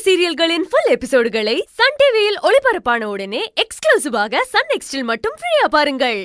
சீரியல்களின் full எபிசோடுகளை Sun டிவியில் ஒளிபரப்பான உடனே எக்ஸ்க்ளூசிவாக சன் நெக்ஸ்டில் மட்டும் ஃப்ரீயா பாருங்கள்.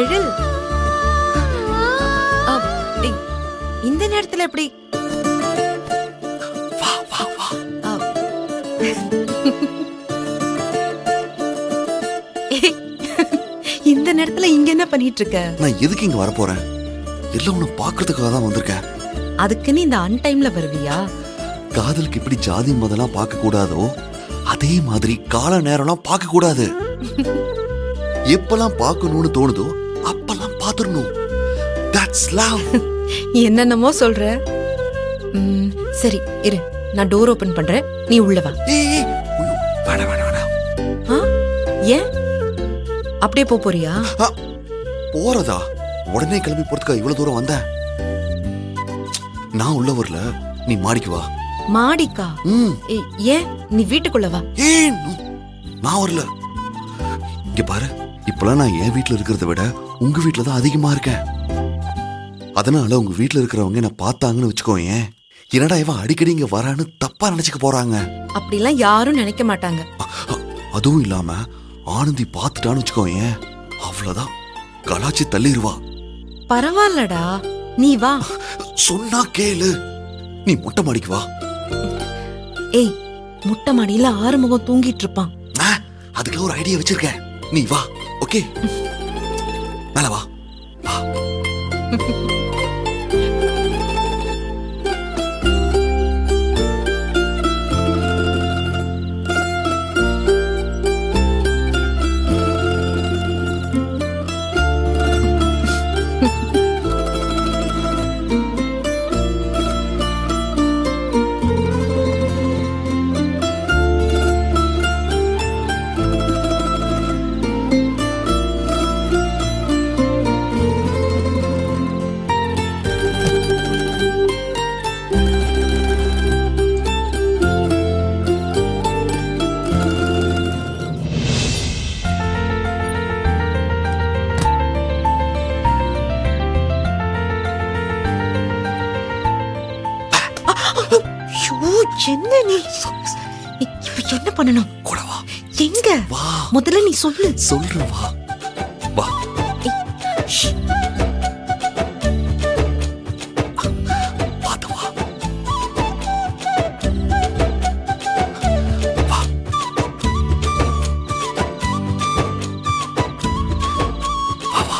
எழில், இந்த நேரத்துல எப்படி? வா வா வா. இந்த நேரத்துல இங்க என்ன பண்ணிட்டு இருக்க? நான் எதுக்கு இங்க வர போறேன்? எல்லாம் உன்னை பாக்குறதுக்காக தான் வந்திருக்கேன். அதுக்குன்னு இந்த அன்டைம்ல வருவியா? காதலுக்கு இப்படி ஜாதி மதம்லாம் பார்க்க கூடாதோ அதே மாதிரி கால நேரம்லாம் பார்க்க கூடாது. எப்பெல்லாம் பார்க்கணும்னு தோணுதோ அப்பெல்லாம் பாத்துறணும். That's love. என்னென்னமோ சொல்ற. சரி இரு, நான் டோர் ஓபன் பண்றேன், நீ உள்ள வா. ஏய் வேணா வேணா வேணா. ஏன் அப்படியே போறியா? போறதா? உடனே கிளம்பி போறதுக்கா இவ்வளவு தூரம் வந்த? நான் உள்ள வரல, நீ மாடிக்கு வா. மாடிக்கா? ஏன் நீ வீட்டுக்குள்ள வா. ஏன் நான் வரல. இங்க பாரு, இப்பெல்லாம் நான் என் வீட்டுல இருக்கிறத விட உங்க வீட்டுல தான் அதிகமா இருக்கேன். அதனால உங்க வீட்டுல இருக்கிறவங்க என்ன பார்த்தாங்கன்னு வச்சுக்கோங்க, என்னடா இவன் அடிக்கடி இங்க வரான்னு தப்பா நினைச்சுக்க போறாங்க. அப்படிலாம் யாரும் நினைக்க மாட்டாங்க. அதுவும் இல்லாம ஆனந்தி பார்த்துட்டான்னு வச்சுக்கோங்க, அவ்வளவுதான் கலாச்சி தள்ளிடுவா. பரவாயில்லடா, நீ வா. சொன்னா கேளு, நீ மொட்டை மாடிக்கு வா. ஏய், மொட்டை மாடியில ஆறுமுகம் தூங்கிட்டு இருப்பான். அதுக்கு ஒரு ஐடியா வச்சிருக்கேன், நீ வா. ஓகே, மேல வா. என்ன நீ என்ன பண்ணணும்? கூட வா. எங்க? வா, முதல்ல நீ சொல்லு. சொல்ற வா. வா. பாத்து வா. வா. வா வா.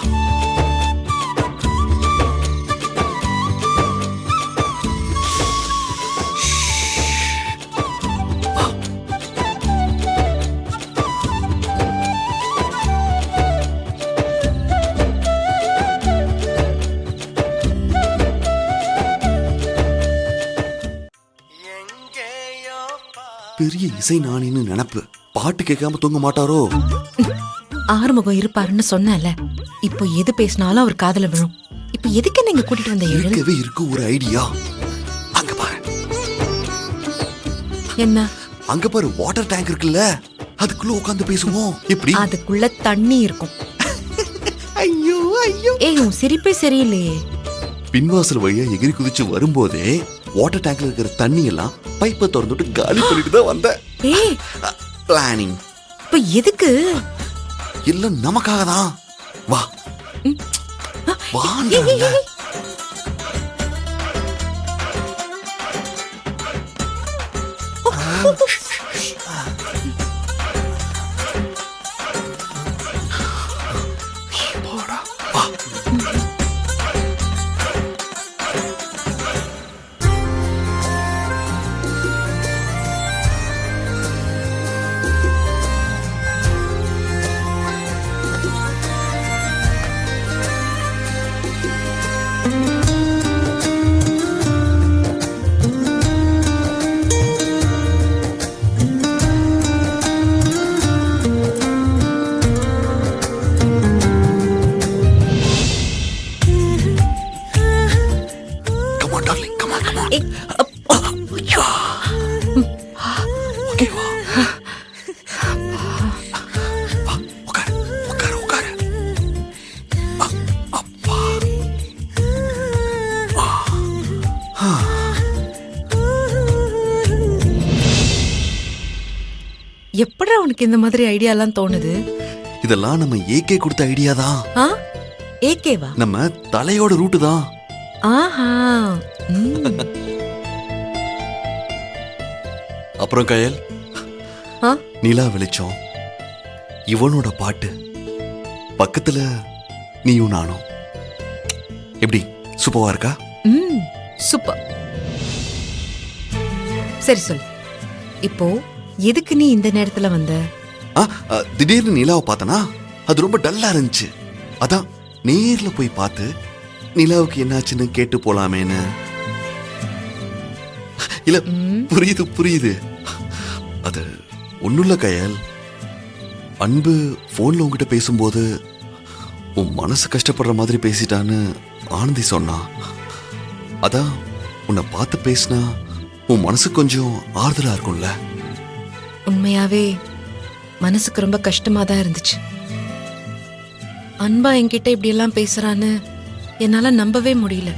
பெரிய இசை நாணின்னு நினைப்பு. பாட்டு கேட்காம தூங்க மாட்டாரோ? ஆறுமுகம் இருப்பாருன்னு சொன்னல. இப்போ எது பேசினாலும் அவர் காதுல விழும். இப்போ எதுக்கு நீங்க கூட்டிட்டு வந்த எழில்? இருக்கவே இருக்கு ஒரு ஐடியா. அங்க பாரு, என்ன? அங்க பாரு, வாட்டர் டேங்க் இருக்குல்ல, அதுக்குள்ள உட்கார்ந்து பேசுவோம். எப்படி? அதுக்குள்ள தண்ணி இருக்கும். ஐயோ ஐயோ, ஏய் உன் சிரிப்பே சரியில்லையே. பின்வாசல் வழியா எகிரி குதிச்சு வரும்போதே வாட்டர் டேங்க்ல இருக்கிற தண்ணி எல்லாம் பைப்பை திறந்துட்டு காலி பண்ணிட்டு தான் வந்தேன். ஏய் பிளானிங். இப்ப எதுக்கு? இல்ல நமக்காக தான். வா வா. எப்படா உனக்கு இந்த மாதிரி ஐடியா எல்லாம் தோணுது? இதெல்லாம் நம்ம ஏகே கொடுத்த ஐடியா தான். ஆ ஏகேவா? நம்ம தலையோட ரூட்டு தான். ஆஹா. அப்புறம் கயல், ஆ? நிலா வெளிச்சம், இவனோட பாட்டு, பக்கத்துல நீயும் நானும். எப்படி சூப்பரா இருக்கா? சூப்பர். சரி சொல்லு, இப்போ எதுக்கு நீ இந்த நேரத்துல வந்த? திடீர்னு நிலாவை பார்த்தனா, அது ரொம்ப டல்லா இருந்துச்சு. அதான் நேர்ல போய் பார்த்து நிலாவுக்கு என்னாச்சுன்னு கேட்டு போலாமேன்னு. இல்ல, புரியுது புரியுது. அது ஒண்ணுல்ல கயல், அன்பு போன்ல உங்ககிட்ட பேசும்போது உன் மனசு கஷ்டப்படுற மாதிரி பேசிட்டான்னு ஆனந்தி சொன்னா. அதான் உன்னை பார்த்து பேசினா உன் மனசு கொஞ்சம் ஆறுதலா இருக்கும்ல. உண்மையாவே மனசுக்கு ரொம்ப கஷ்டமா தான் இருந்துச்சு. அன்பா என்கிட்ட இப்படி எல்லாம் பேசுறான்னு என்னால நம்பவே முடியல.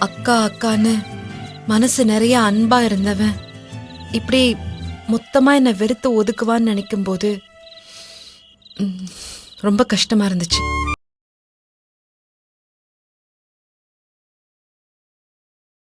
அக்கா அக்கான்னு மனசு நிறைய அன்பா இருந்தவன் இப்படி மொத்தமா என்ன வெறுத்து ஒதுக்குவான்னு நினைக்கும் போது ரொம்ப கஷ்டமா இருந்துச்சு.